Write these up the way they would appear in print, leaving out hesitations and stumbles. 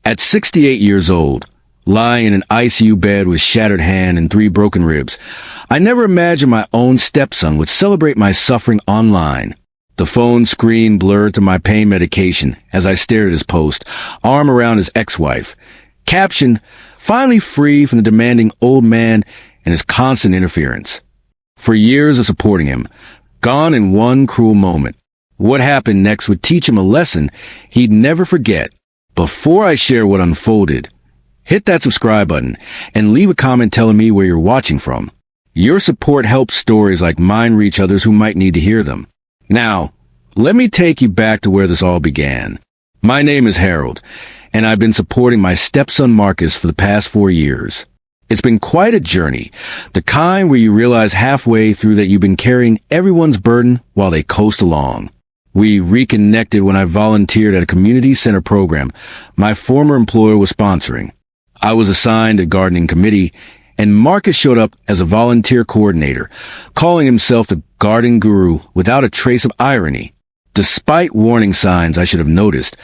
At 68 years old, lying in an ICU bed with shattered hand and 3 broken ribs, I never imagined my own stepson would celebrate my suffering online. The phone screen blurred to my pain medication as I stared at his post, arm around his ex-wife. Caption, finally free from the demanding old man and his constant interference. For years of supporting him, gone in one cruel moment. What happened next would teach him a lesson he'd never forget. Before I share what unfolded, hit that subscribe button and leave a comment telling me where you're watching from. Your support helps stories like mine reach others who might need to hear them. Now, let me take you back to where this all began. My name is Harold, and I've been supporting my stepson Marcus for the past 4 years. It's been quite a journey, the kind where you realize halfway through that you've been carrying everyone's burden while they coast along. We reconnected when I volunteered at a community center program my former employer was sponsoring. I was assigned a gardening committee, and Marcus showed up as a volunteer coordinator, calling himself the garden guru without a trace of irony. Despite warning signs I should have noticed,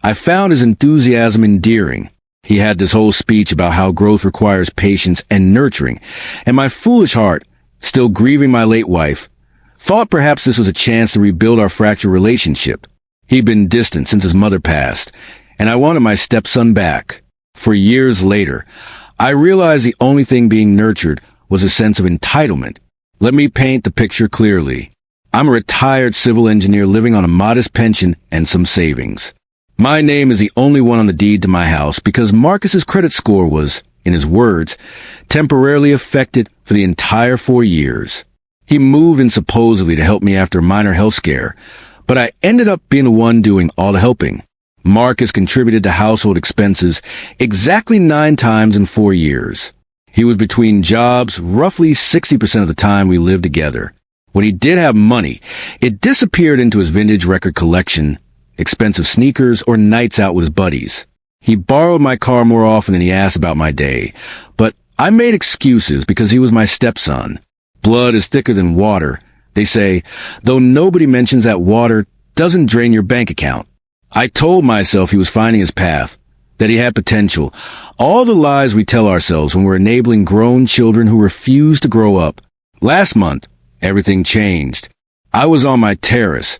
I found his enthusiasm endearing. He had this whole speech about how growth requires patience and nurturing, and my foolish heart, still grieving my late wife, thought perhaps this was a chance to rebuild our fractured relationship. He'd been distant since his mother passed, and I wanted my stepson back. For years later, I realized the only thing being nurtured was a sense of entitlement. Let me paint the picture clearly. I'm a retired civil engineer living on a modest pension and some savings. My name is the only one on the deed to my house because Marcus's credit score was, in his words, temporarily affected for the entire 4 years. He moved in supposedly to help me after a minor health scare, but I ended up being the one doing all the helping. Marcus contributed to household expenses exactly 9 times in 4 years. He was between jobs roughly 60% of the time we lived together. When he did have money, it disappeared into his vintage record collection, expensive sneakers, or nights out with his buddies. He borrowed my car more often than he asked about my day, but I made excuses because he was my stepson. Blood is thicker than water, they say, though nobody mentions that water doesn't drain your bank account. I told myself he was finding his path, that he had potential, all the lies we tell ourselves when we're enabling grown children who refuse to grow up. Last month, everything changed. I was on my terrace,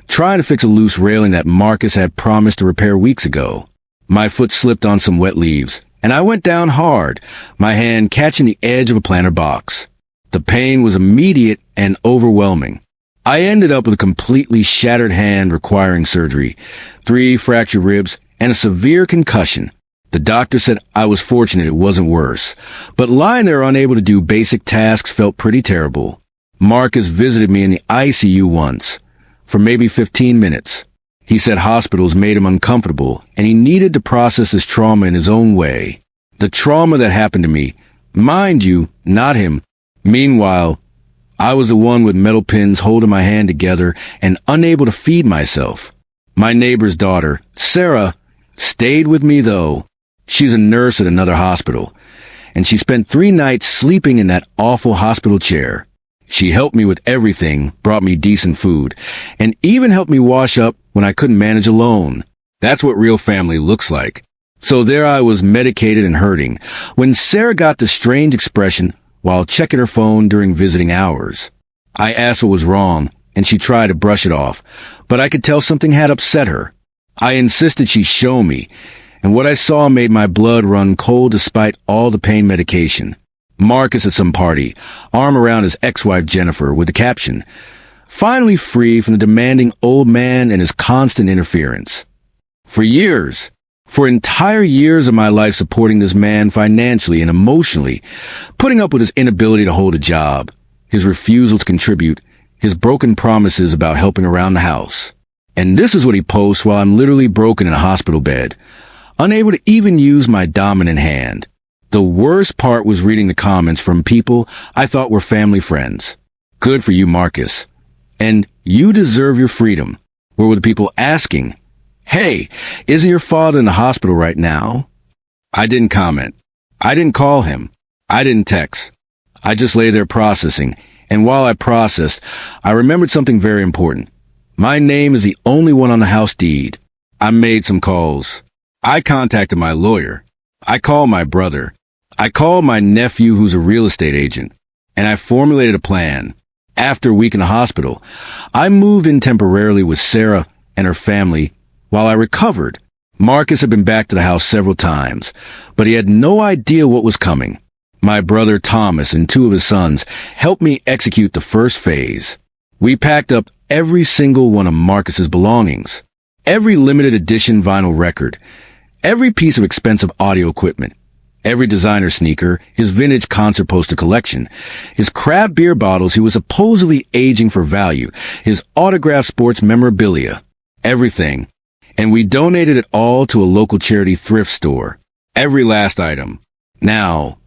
trying to fix a loose railing that Marcus had promised to repair weeks ago. My foot slipped on some wet leaves, and I went down hard, my hand catching the edge of a planter box. The pain was immediate and overwhelming. I ended up with a completely shattered hand requiring surgery, 3 fractured ribs, and a severe concussion. The doctor said I was fortunate it wasn't worse, but lying there unable to do basic tasks felt pretty terrible. Marcus visited me in the ICU once, for maybe 15 minutes. He said hospitals made him uncomfortable, and he needed to process his trauma in his own way. The trauma that happened to me, mind you, not him. Meanwhile, I was the one with metal pins holding my hand together and unable to feed myself. My neighbor's daughter, Sarah, stayed with me though. She's a nurse at another hospital, and she spent 3 nights sleeping in that awful hospital chair. She helped me with everything, brought me decent food, and even helped me wash up when I couldn't manage alone. That's what real family looks like. So there I was medicated and hurting, when Sarah got the strange expression while checking her phone during visiting hours. I asked what was wrong, and she tried to brush it off, but I could tell something had upset her. I insisted she show me, and what I saw made my blood run cold despite all the pain medication. Marcus at some party, arm around his ex-wife Jennifer with the caption, "Finally free from the demanding old man and his constant interference." For years, for entire years of my life supporting this man financially and emotionally, putting up with his inability to hold a job, his refusal to contribute, his broken promises about helping around the house. And this is what he posts while I'm literally broken in a hospital bed, unable to even use my dominant hand. The worst part was reading the comments from people I thought were family friends. "Good for you, Marcus." And "You deserve your freedom," were the people asking, "Hey, isn't your father in the hospital right now?" I didn't comment. I didn't call him. I didn't text. I just lay there processing, and while I processed, I remembered something very important. My name is the only one on the house deed. I made some calls. I contacted my lawyer. I called my brother. I called my nephew, who's a real estate agent, and I formulated a plan. After a week in the hospital, I moved in temporarily with Sarah and her family while I recovered. Marcus had been back to the house several times, but he had no idea what was coming. My brother Thomas and two of his sons helped me execute the first phase. We packed up every single one of Marcus's belongings, every limited edition vinyl record, every piece of expensive audio equipment, every designer sneaker, his vintage concert poster collection, his craft beer bottles he was supposedly aging for value, his autographed sports memorabilia, everything. And we donated it all to a local charity thrift store. Every last item. Now,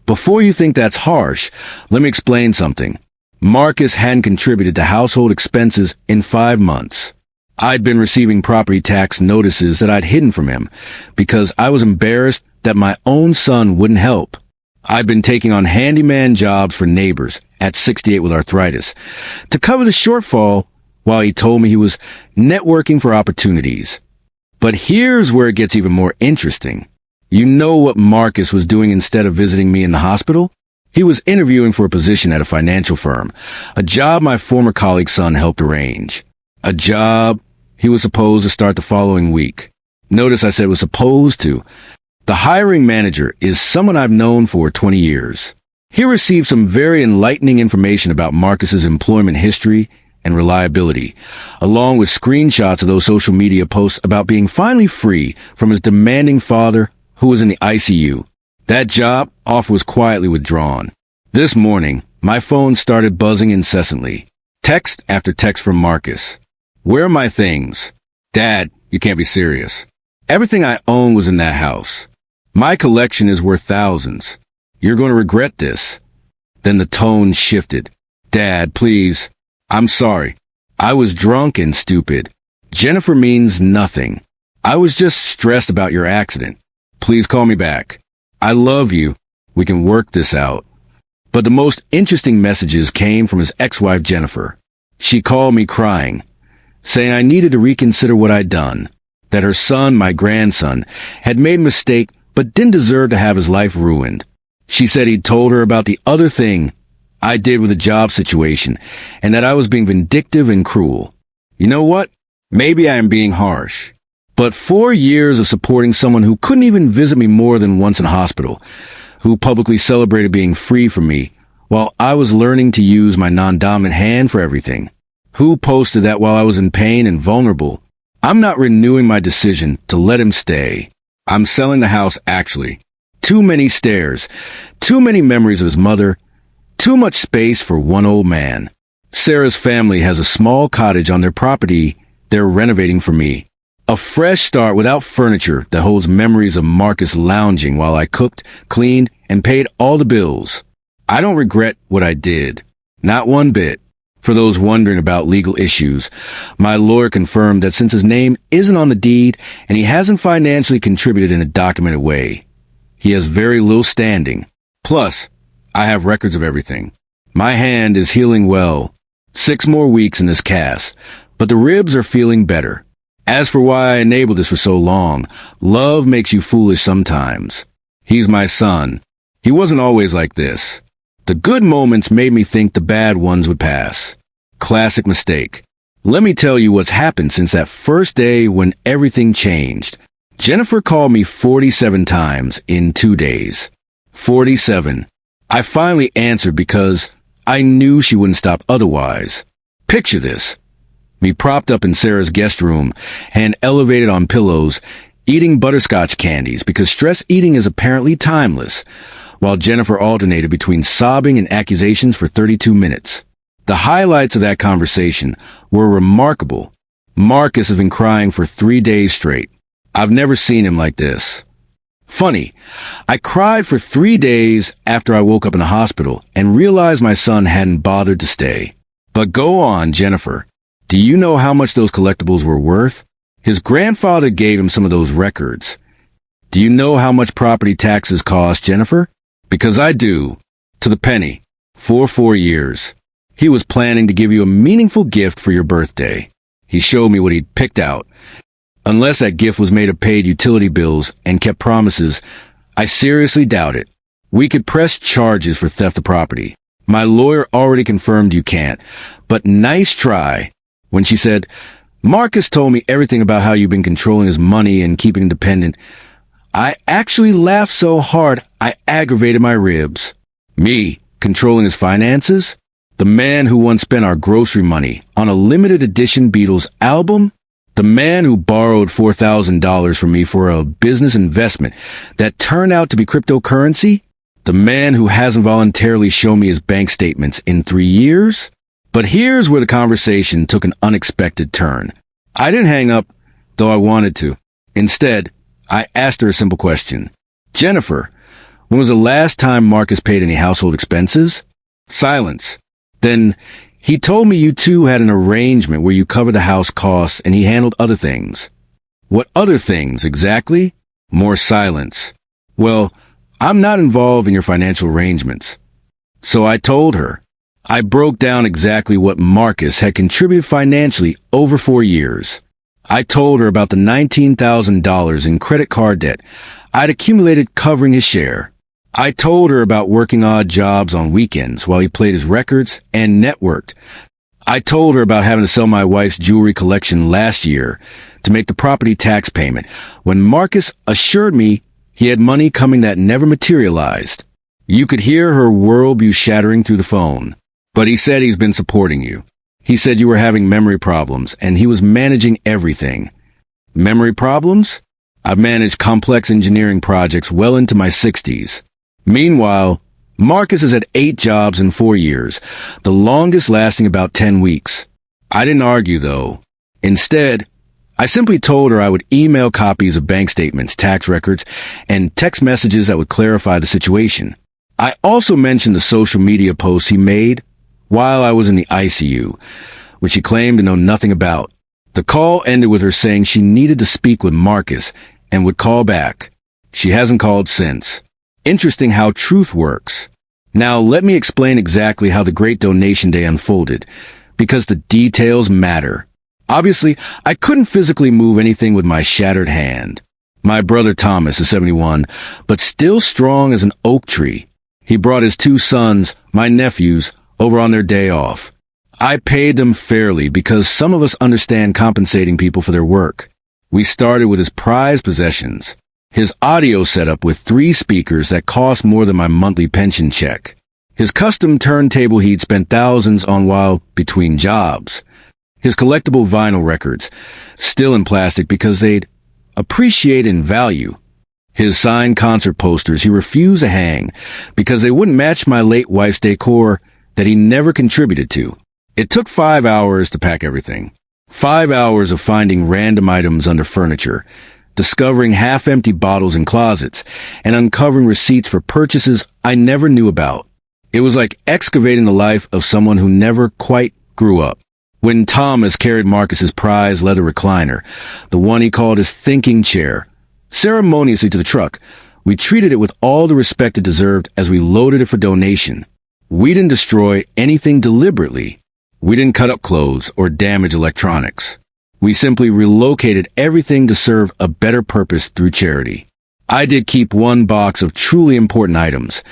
before you think that's harsh, let me explain something. Marcus hadn't contributed to household expenses in 5 months. I'd been receiving property tax notices that I'd hidden from him because I was embarrassed that my own son wouldn't help. I'd been taking on handyman jobs for neighbors at 68 with arthritis to cover the shortfall while he told me he was networking for opportunities. But here's where it gets even more interesting. You know what Marcus was doing instead of visiting me in the hospital? He was interviewing for a position at a financial firm, a job my former colleague's son helped arrange. A job he was supposed to start the following week. Notice I said was supposed to. The hiring manager is someone I've known for 20 years. He received some very enlightening information about Marcus's employment history and reliability, along with screenshots of those social media posts about being finally free from his demanding father who was in the ICU. That job offer was quietly withdrawn. This morning, my phone started buzzing incessantly. Text after text from Marcus. Where are my things? Dad, you can't be serious. Everything I own was in that house. My collection is worth thousands. You're going to regret this. Then the tone shifted. Dad, please. I'm sorry. I was drunk and stupid. Jennifer means nothing. I was just stressed about your accident. Please call me back. I love you. We can work this out. But the most interesting messages came from his ex-wife Jennifer. She called me crying, saying I needed to reconsider what I'd done, that her son, my grandson, had made a mistake but didn't deserve to have his life ruined. She said he'd told her about the other thing I did with the job situation, and that I was being vindictive and cruel. You know what? Maybe I am being harsh. But 4 years of supporting someone who couldn't even visit me more than once in hospital, who publicly celebrated being free from me, while I was learning to use my non-dominant hand for everything, who posted that while I was in pain and vulnerable, I'm not renewing my decision to let him stay. I'm selling the house, actually. Too many stairs, too many memories of his mother, too much space for one old man. Sarah's family has a small cottage on their property they're renovating for me. A fresh start without furniture that holds memories of Marcus lounging while I cooked, cleaned, and paid all the bills. I don't regret what I did. Not one bit. For those wondering about legal issues, my lawyer confirmed that since his name isn't on the deed and he hasn't financially contributed in a documented way, he has very little standing. Plus, I have records of everything. My hand is healing well. 6 more weeks in this cast, but the ribs are feeling better. As for why I enabled this for so long, love makes you foolish sometimes. He's my son. He wasn't always like this. The good moments made me think the bad ones would pass. Classic mistake. Let me tell you what's happened since that first day when everything changed. Jennifer called me 47 times in 2 days. 47. I finally answered because I knew she wouldn't stop otherwise. Picture this. Me propped up in Sarah's guest room, hand elevated on pillows, eating butterscotch candies because stress eating is apparently timeless, while Jennifer alternated between sobbing and accusations for 32 minutes. The highlights of that conversation were remarkable. Marcus has been crying for 3 days straight. I've never seen him like this. Funny, I cried for 3 days after I woke up in the hospital and realized my son hadn't bothered to stay. But go on, Jennifer. Do you know how much those collectibles were worth? His grandfather gave him some of those records. Do you know how much property taxes cost, Jennifer? Because I do. To the penny. For 4 years. He was planning to give you a meaningful gift for your birthday. He showed me what he'd picked out. Unless that gift was made of paid utility bills and kept promises, I seriously doubt it. We could press charges for theft of property. My lawyer already confirmed you can't, but nice try. When she said, Marcus told me everything about how you've been controlling his money and keeping him dependent, I actually laughed so hard I aggravated my ribs. Me, controlling his finances? The man who once spent our grocery money on a limited edition Beatles album? The man who borrowed $4,000 from me for a business investment that turned out to be cryptocurrency? The man who hasn't voluntarily shown me his bank statements in 3 years? But here's where the conversation took an unexpected turn. I didn't hang up, though I wanted to. Instead, I asked her a simple question. Jennifer, when was the last time Marcus paid any household expenses? Silence. Then, he told me you two had an arrangement where you covered the house costs and he handled other things. What other things, exactly? More silence. Well, I'm not involved in your financial arrangements. So I told her. I broke down exactly what Marcus had contributed financially over 4 years. I told her about the $19,000 in credit card debt I'd accumulated covering his share. I told her about working odd jobs on weekends while he played his records and networked. I told her about having to sell my wife's jewelry collection last year to make the property tax payment when Marcus assured me he had money coming that never materialized. You could hear her worldview shattering through the phone. But he said he's been supporting you. He said you were having memory problems and he was managing everything. Memory problems? I've managed complex engineering projects well into my 60s. Meanwhile, Marcus has had 8 jobs in 4 years, the longest lasting about 10 weeks. I didn't argue, though. Instead, I simply told her I would email copies of bank statements, tax records, and text messages that would clarify the situation. I also mentioned the social media posts he made while I was in the ICU, which he claimed to know nothing about. The call ended with her saying she needed to speak with Marcus and would call back. She hasn't called since. Interesting how truth works. Now let me explain exactly how the Great Donation Day unfolded, because the details matter. Obviously, I couldn't physically move anything with my shattered hand. My brother Thomas is 71, but still strong as an oak tree. He brought his 2 sons, my nephews, over on their day off. I paid them fairly because some of us understand compensating people for their work. We started with his prized possessions. His audio setup with 3 speakers that cost more than my monthly pension check. His custom turntable he'd spent thousands on while between jobs. His collectible vinyl records, still in plastic because they'd appreciate in value. His signed concert posters he refused to hang because they wouldn't match my late wife's decor that he never contributed to. It took 5 hours to pack everything. 5 hours of finding random items under furniture, discovering half-empty bottles in closets, and uncovering receipts for purchases I never knew about. It was like excavating the life of someone who never quite grew up. When Thomas carried Marcus's prized leather recliner, the one he called his thinking chair, ceremoniously to the truck, we treated it with all the respect it deserved as we loaded it for donation. We didn't destroy anything deliberately. We didn't cut up clothes or damage electronics. We simply relocated everything to serve a better purpose through charity. I did keep 1 box of truly important items: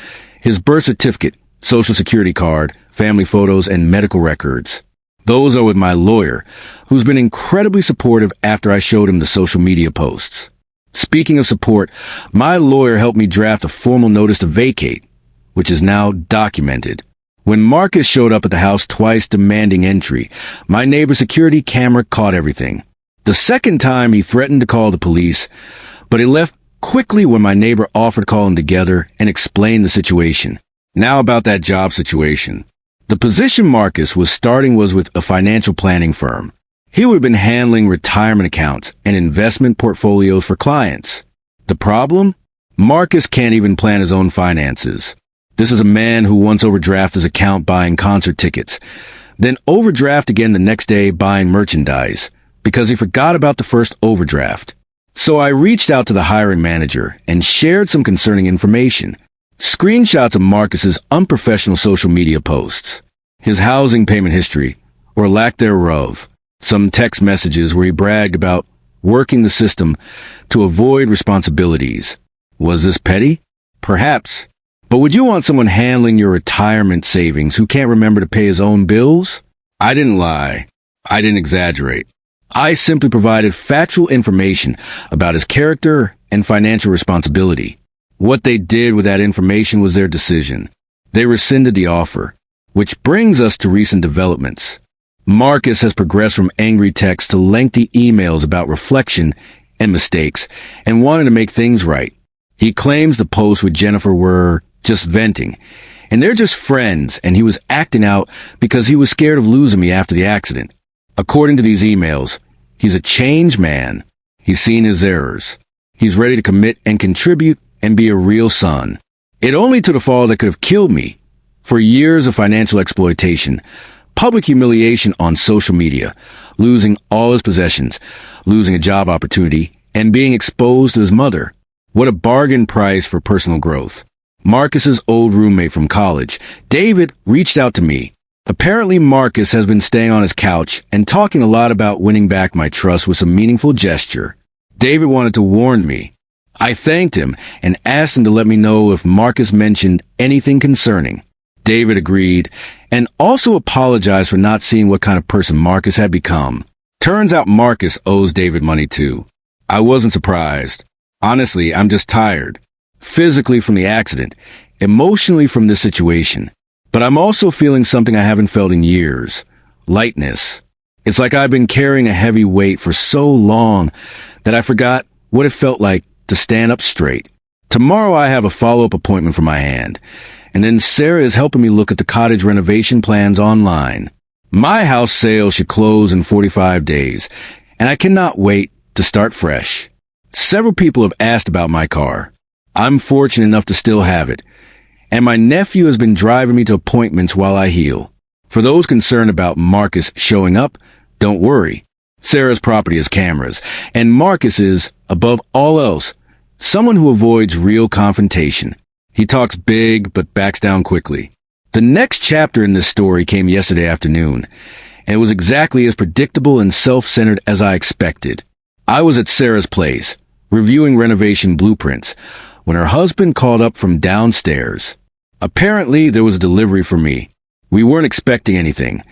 his birth certificate, social security card, family photos, and medical records. Those are with my lawyer, who's been incredibly supportive after I showed him the social media posts. Speaking of support, my lawyer helped me draft a formal notice to vacate, which is now documented. When Marcus showed up at the house twice demanding entry, my neighbor's security camera caught everything. The second time he threatened to call the police, but he left quickly when my neighbor offered to call them together and explain the situation. Now about that job situation. The position Marcus was starting was with a financial planning firm. He would have been handling retirement accounts and investment portfolios for clients. The problem? Marcus can't even plan his own finances. This is a man who once overdrafted his account buying concert tickets, then overdraft again the next day buying merchandise, because he forgot about the first overdraft. So I reached out to the hiring manager and shared some concerning information. Screenshots of Marcus's unprofessional social media posts, his housing payment history, or lack thereof, some text messages where he bragged about working the system to avoid responsibilities. Was this petty? Perhaps. But would you want someone handling your retirement savings who can't remember to pay his own bills? I didn't lie. I didn't exaggerate. I simply provided factual information about his character and financial responsibility. What they did with that information was their decision. They rescinded the offer. Which brings us to recent developments. Marcus has progressed from angry texts to lengthy emails about reflection and mistakes and wanted to make things right. He claims the posts with Jennifer were just venting, and they're just friends, and he was acting out because he was scared of losing me after the accident. According to these emails, he's a changed man. He's seen his errors. He's ready to commit and contribute and be a real son. It only took a fall that could have killed me. For years of financial exploitation, public humiliation on social media, losing all his possessions, losing a job opportunity, and being exposed to his mother. What a bargain price for personal growth. Marcus's old roommate from college, David, reached out to me. Apparently, Marcus has been staying on his couch and talking a lot about winning back my trust with some meaningful gesture. David wanted to warn me. I thanked him and asked him to let me know if Marcus mentioned anything concerning. David agreed and also apologized for not seeing what kind of person Marcus had become. Turns out Marcus owes David money too. I wasn't surprised. Honestly, I'm just tired. Physically from the accident, emotionally from this situation. But I'm also feeling something I haven't felt in years. Lightness. It's like I've been carrying a heavy weight for so long that I forgot what it felt like to stand up straight. Tomorrow I have a follow-up appointment for my hand, and then Sarah is helping me look at the cottage renovation plans online. My house sale should close in 45 days, and I cannot wait to start fresh. Several people have asked about my car. I'm fortunate enough to still have it, and my nephew has been driving me to appointments while I heal. For those concerned about Marcus showing up, don't worry. Sarah's property has cameras, and Marcus is, above all else, someone who avoids real confrontation. He talks big, but backs down quickly. The next chapter in this story came yesterday afternoon, and it was exactly as predictable and self-centered as I expected. I was at Sarah's place, reviewing renovation blueprints, when her husband called up from downstairs. Apparently, there was a delivery for me. We weren't expecting anything,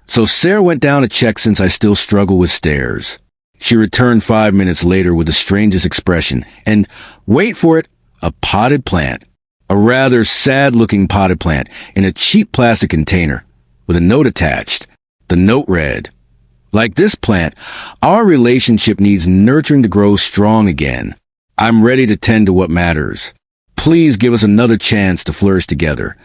so Sarah went down to check since I still struggle with stairs. She returned 5 minutes later with the strangest expression, and, wait for it, a potted plant. A rather sad-looking potted plant in a cheap plastic container, with a note attached. The note read, "Like this plant, our relationship needs nurturing to grow strong again. I'm ready to tend to what matters. Please give us another chance to flourish together."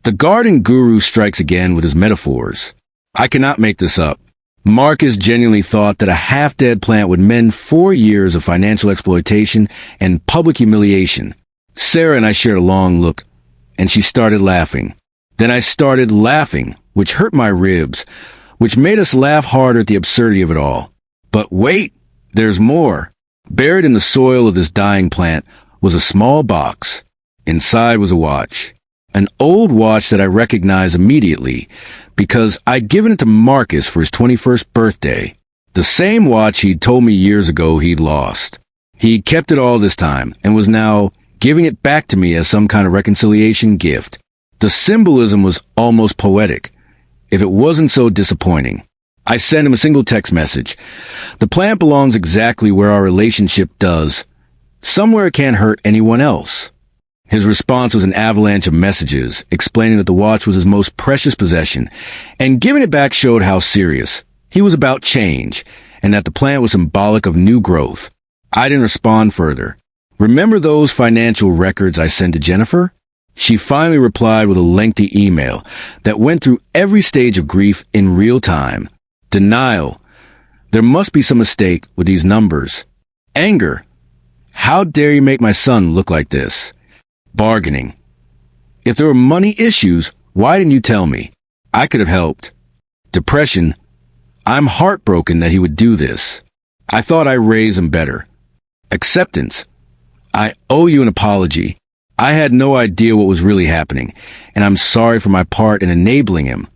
The garden guru strikes again with his metaphors. I cannot make this up. Marcus genuinely thought that a half-dead plant would mend 4 years of financial exploitation and public humiliation. Sarah and I shared a long look, and she started laughing. Then I started laughing, which hurt my ribs, which made us laugh harder at the absurdity of it all. But wait, there's more. Buried in the soil of this dying plant was a small box. Inside was a watch. An old watch that I recognized immediately because I'd given it to Marcus for his 21st birthday. The same watch he'd told me years ago he'd lost. He kept it all this time and was now giving it back to me as some kind of reconciliation gift. The symbolism was almost poetic, if it wasn't so disappointing. I sent him a single text message. The plant belongs exactly where our relationship does. Somewhere it can't hurt anyone else. His response was an avalanche of messages, explaining that the watch was his most precious possession, and giving it back showed how serious he was about change, and that the plant was symbolic of new growth. I didn't respond further. Remember those financial records I sent to Jennifer? She finally replied with a lengthy email that went through every stage of grief in real time. Denial. There must be some mistake with these numbers. Anger. How dare you make my son look like this? Bargaining. If there were money issues, why didn't you tell me? I could have helped. Depression. I'm heartbroken that he would do this. I thought I raised him better. Acceptance. I owe you an apology. I had no idea what was really happening, and I'm sorry for my part in enabling him.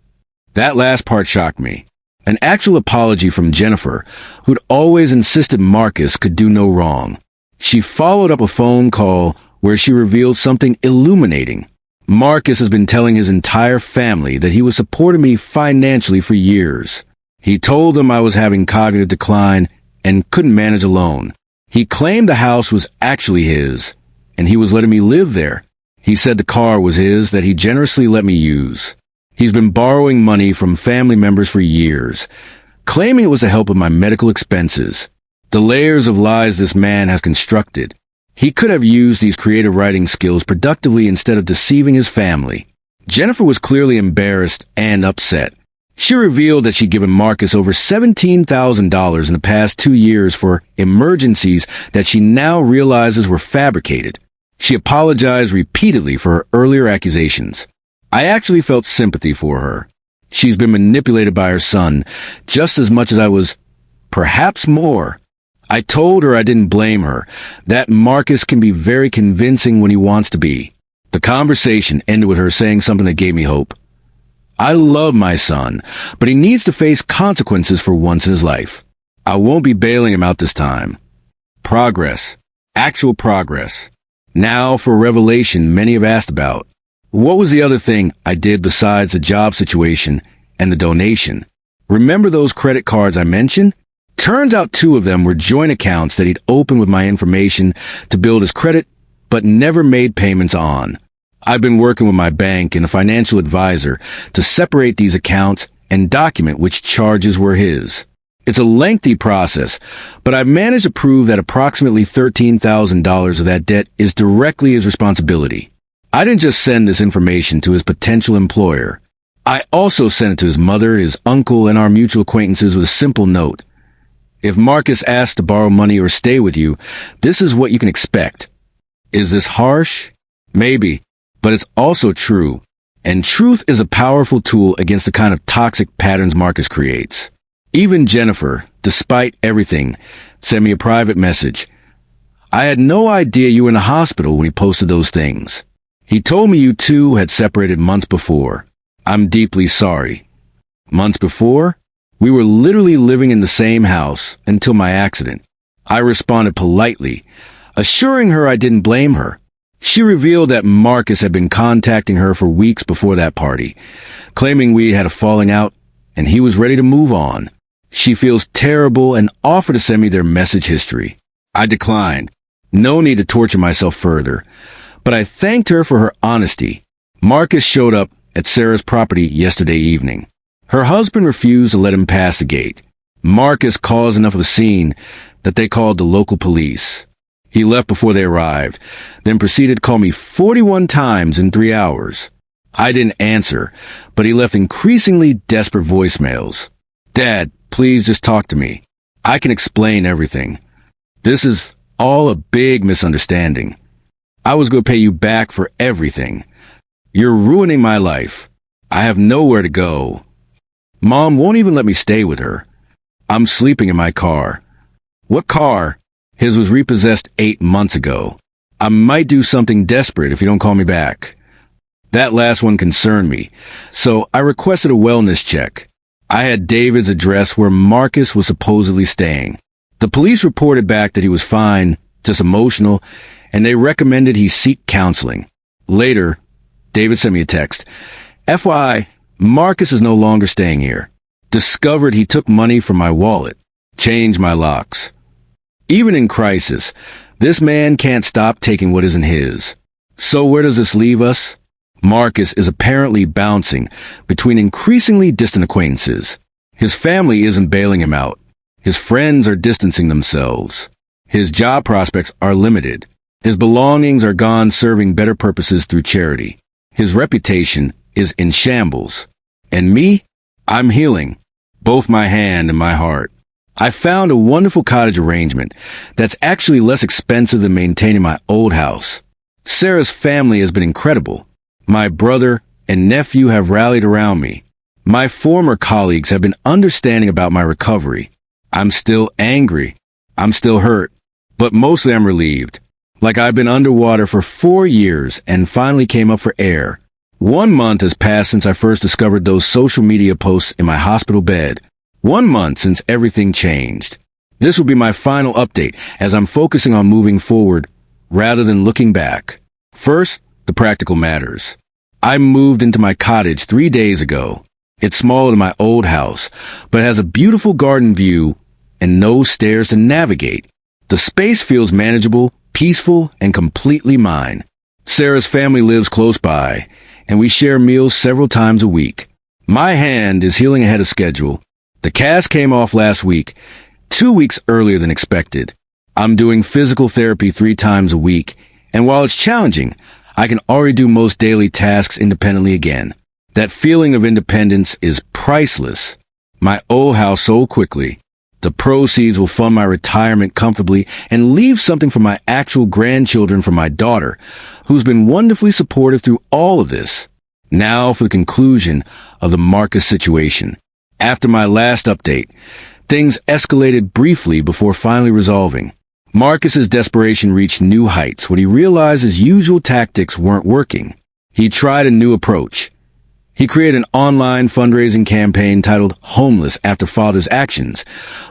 That last part shocked me. An actual apology from Jennifer, who'd always insisted Marcus could do no wrong. She followed up a phone call where she revealed something illuminating. Marcus has been telling his entire family that he was supporting me financially for years. He told them I was having cognitive decline and couldn't manage alone. He claimed the house was actually his, and he was letting me live there. He said the car was his that he generously let me use. He's been borrowing money from family members for years, claiming it was to help with my medical expenses. The layers of lies this man has constructed. He could have used these creative writing skills productively instead of deceiving his family. Jennifer was clearly embarrassed and upset. She revealed that she'd given Marcus over $17,000 in the past 2 years for emergencies that she now realizes were fabricated. She apologized repeatedly for her earlier accusations. I actually felt sympathy for her. She's been manipulated by her son just as much as I was, perhaps more. I told her I didn't blame her, that Marcus can be very convincing when he wants to be. The conversation ended with her saying something that gave me hope. I love my son, but he needs to face consequences for once in his life. I won't be bailing him out this time. Progress. Actual progress. Now for a revelation many have asked about. What was the other thing I did besides the job situation and the donation? Remember those credit cards I mentioned? Turns out 2 of them were joint accounts that he'd opened with my information to build his credit, but never made payments on. I've been working with my bank and a financial advisor to separate these accounts and document which charges were his. It's a lengthy process, but I've managed to prove that approximately $13,000 of that debt is directly his responsibility. I didn't just send this information to his potential employer. I also sent it to his mother, his uncle, and our mutual acquaintances with a simple note. If Marcus asks to borrow money or stay with you, this is what you can expect. Is this harsh? Maybe, but it's also true. And truth is a powerful tool against the kind of toxic patterns Marcus creates. Even Jennifer, despite everything, sent me a private message. I had no idea you were in the hospital when he posted those things. He told me you 2 had separated months before. I'm deeply sorry. Months before? We were literally living in the same house until my accident. I responded politely, assuring her I didn't blame her. She revealed that Marcus had been contacting her for weeks before that party, claiming we had a falling out and he was ready to move on. She feels terrible and offered to send me their message history. I declined. No need to torture myself further. But I thanked her for her honesty. Marcus showed up at Sarah's property yesterday evening. Her husband refused to let him pass the gate. Marcus caused enough of a scene that they called the local police. He left before they arrived, then proceeded to call me 41 times in 3 hours. I didn't answer, but he left increasingly desperate voicemails. Dad, please just talk to me. I can explain everything. This is all a big misunderstanding. I was going to pay you back for everything. You're ruining my life. I have nowhere to go. Mom won't even let me stay with her. I'm sleeping in my car. What car? His was repossessed 8 months ago. I might do something desperate if you don't call me back. That last one concerned me, so I requested a wellness check. I had David's address where Marcus was supposedly staying. The police reported back that he was fine, just emotional, and they recommended he seek counseling. Later, David sent me a text. FYI, Marcus is no longer staying here. Discovered he took money from my wallet. Changed my locks. Even in crisis, this man can't stop taking what isn't his. So where does this leave us? Marcus is apparently bouncing between increasingly distant acquaintances. His family isn't bailing him out. His friends are distancing themselves. His job prospects are limited. His belongings are gone serving better purposes through charity. His reputation is in shambles. And me? I'm healing, both my hand and my heart. I found a wonderful cottage arrangement that's actually less expensive than maintaining my old house. Sarah's family has been incredible. My brother and nephew have rallied around me. My former colleagues have been understanding about my recovery. I'm still angry. I'm still hurt. But mostly I'm relieved. Like I've been underwater for 4 years and finally came up for air. 1 month has passed since I first discovered those social media posts in my hospital bed. 1 month since everything changed. This will be my final update as I'm focusing on moving forward rather than looking back. First, the practical matters. I moved into my cottage 3 days ago. It's smaller than my old house, but has a beautiful garden view and no stairs to navigate. The space feels manageable, peaceful, and completely mine. Sarah's family lives close by, and we share meals several times a week. My hand is healing ahead of schedule. The cast came off last week, 2 weeks earlier than expected. I'm doing physical therapy 3 times a week, and while it's challenging, I can already do most daily tasks independently again. That feeling of independence is priceless. My old house sold quickly. The proceeds will fund my retirement comfortably and leave something for my actual grandchildren from my daughter, who's been wonderfully supportive through all of this. Now for the conclusion of the Marcus situation. After my last update, things escalated briefly before finally resolving. Marcus's desperation reached new heights when he realized his usual tactics weren't working. He tried a new approach. He created an online fundraising campaign titled Homeless After Father's Actions,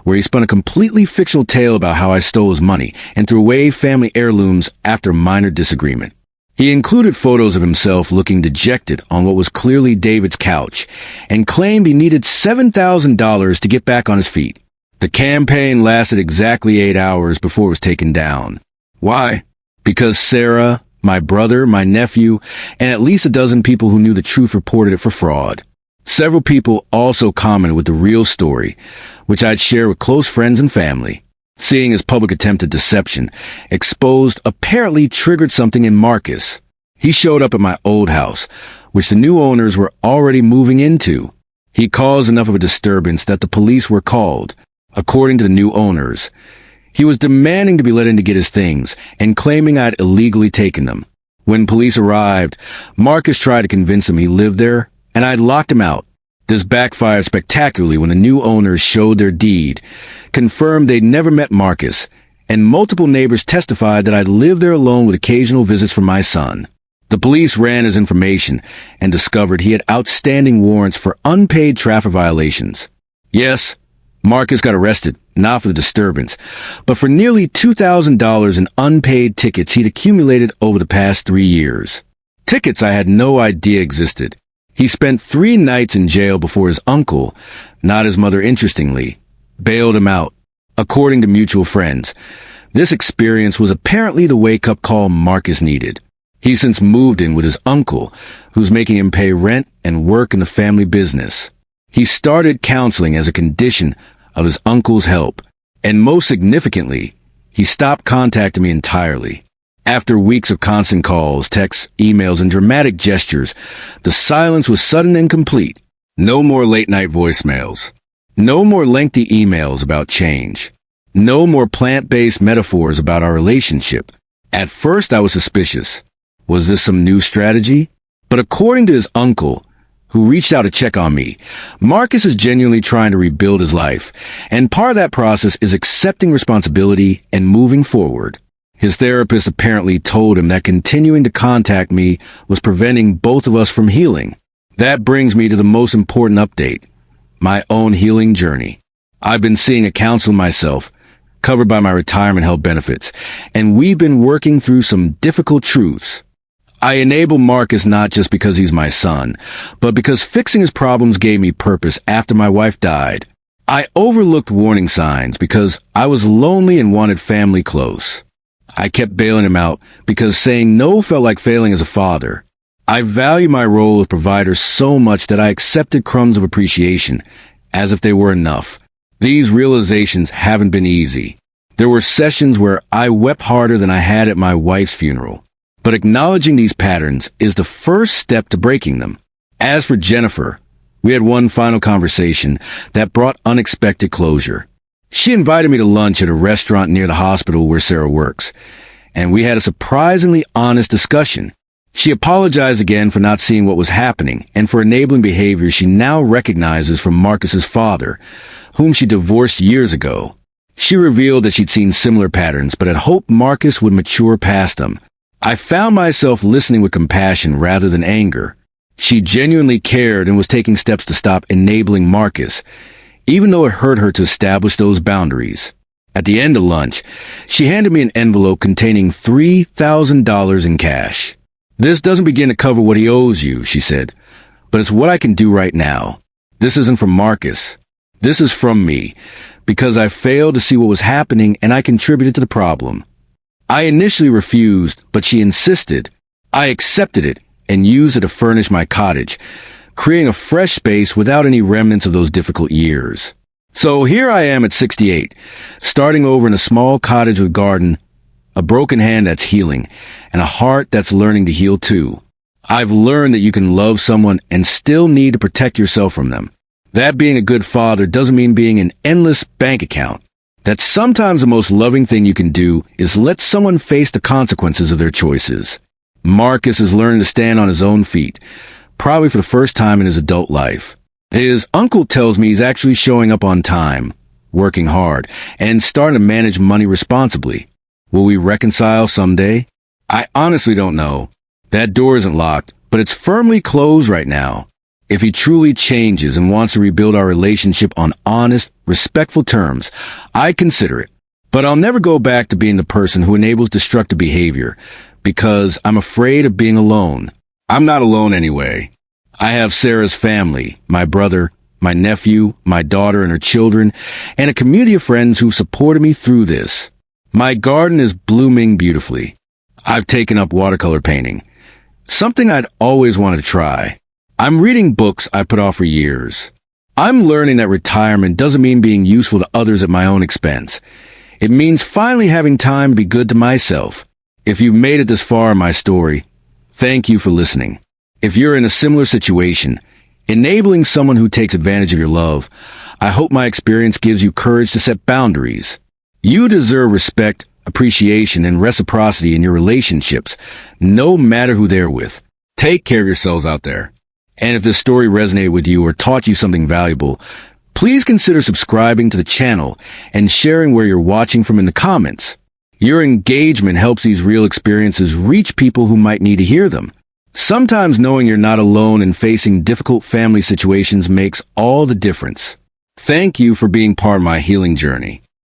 where he spun a completely fictional tale about how I stole his money and threw away family heirlooms after a minor disagreement. He included photos of himself looking dejected on what was clearly David's couch and claimed he needed $7,000 to get back on his feet. The campaign lasted exactly 8 hours before it was taken down. Why? Because Sarah, my brother, my nephew, and at least a dozen people who knew the truth reported it for fraud. Several people also commented with the real story, which I'd share with close friends and family. Seeing his public attempt at deception exposed apparently triggered something in Marcus. He showed up at my old house, which the new owners were already moving into. He caused enough of a disturbance that the police were called. According to the new owners, he was demanding to be let in to get his things and claiming I'd illegally taken them. When police arrived, Marcus tried to convince them he lived there, and I'd locked him out. This backfired spectacularly when the new owners showed their deed, confirmed they'd never met Marcus, and multiple neighbors testified that I'd lived there alone with occasional visits from my son. The police ran his information and discovered he had outstanding warrants for unpaid traffic violations. Yes, Marcus got arrested, not for the disturbance, but for nearly $2,000 in unpaid tickets he'd accumulated over the past 3 years. Tickets I had no idea existed. He spent 3 nights in jail before his uncle, not his mother interestingly, bailed him out. According to mutual friends, this experience was apparently the wake-up call Marcus needed. He's since moved in with his uncle, who's making him pay rent and work in the family business. He started counseling as a condition of his uncle's help, and most significantly, he stopped contacting me entirely. After weeks of constant calls, texts, emails, and dramatic gestures, the silence was sudden and complete. No more late-night voicemails. No more lengthy emails about change. No more plant-based metaphors about our relationship. At first, I was suspicious. Was this some new strategy? But according to his uncle, who reached out to check on me, Marcus is genuinely trying to rebuild his life, and part of that process is accepting responsibility and moving forward. His therapist apparently told him that continuing to contact me was preventing both of us from healing. That brings me to the most important update, my own healing journey. I've been seeing a counselor myself, covered by my retirement health benefits, and we've been working through some difficult truths. I enable Marcus not just because he's my son, but because fixing his problems gave me purpose after my wife died. I overlooked warning signs because I was lonely and wanted family close. I kept bailing him out because saying no felt like failing as a father. I value my role as provider so much that I accepted crumbs of appreciation, as if they were enough. These realizations haven't been easy. There were sessions where I wept harder than I had at my wife's funeral. But acknowledging these patterns is the first step to breaking them. As for Jennifer, we had one final conversation that brought unexpected closure. She invited me to lunch at a restaurant near the hospital where Sarah works, and we had a surprisingly honest discussion. She apologized again for not seeing what was happening and for enabling behaviors she now recognizes from Marcus's father, whom she divorced years ago. She revealed that she'd seen similar patterns, but had hoped Marcus would mature past them. I found myself listening with compassion rather than anger. She genuinely cared and was taking steps to stop enabling Marcus, even though it hurt her to establish those boundaries. At the end of lunch, she handed me an envelope containing $3,000 in cash. "This doesn't begin to cover what he owes you," she said, "but it's what I can do right now. This isn't from Marcus. This is from me, because I failed to see what was happening and I contributed to the problem." I initially refused, but she insisted. I accepted it and used it to furnish my cottage, creating a fresh space without any remnants of those difficult years. So here I am at 68, starting over in a small cottage with garden, a broken hand that's healing, and a heart that's learning to heal too. I've learned that you can love someone and still need to protect yourself from them. That being a good father doesn't mean being an endless bank account. That sometimes the most loving thing you can do is let someone face the consequences of their choices. Marcus is learning to stand on his own feet, probably for the first time in his adult life. His uncle tells me he's actually showing up on time, working hard, and starting to manage money responsibly. Will we reconcile someday? I honestly don't know. That door isn't locked, but it's firmly closed right now. If he truly changes and wants to rebuild our relationship on honest, respectful terms, I'd consider it. But I'll never go back to being the person who enables destructive behavior, because I'm afraid of being alone. I'm not alone anyway. I have Sarah's family, my brother, my nephew, my daughter and her children, and a community of friends who've supported me through this. My garden is blooming beautifully. I've taken up watercolor painting, something I'd always wanted to try. I'm reading books I put off for years. I'm learning that retirement doesn't mean being useful to others at my own expense. It means finally having time to be good to myself. If you've made it this far in my story, thank you for listening. If you're in a similar situation, enabling someone who takes advantage of your love, I hope my experience gives you courage to set boundaries. You deserve respect, appreciation, and reciprocity in your relationships, no matter who they're with. Take care of yourselves out there. And if this story resonated with you or taught you something valuable, please consider subscribing to the channel and sharing where you're watching from in the comments. Your engagement helps these real experiences reach people who might need to hear them. Sometimes knowing you're not alone in facing difficult family situations makes all the difference. Thank you for being part of my healing journey.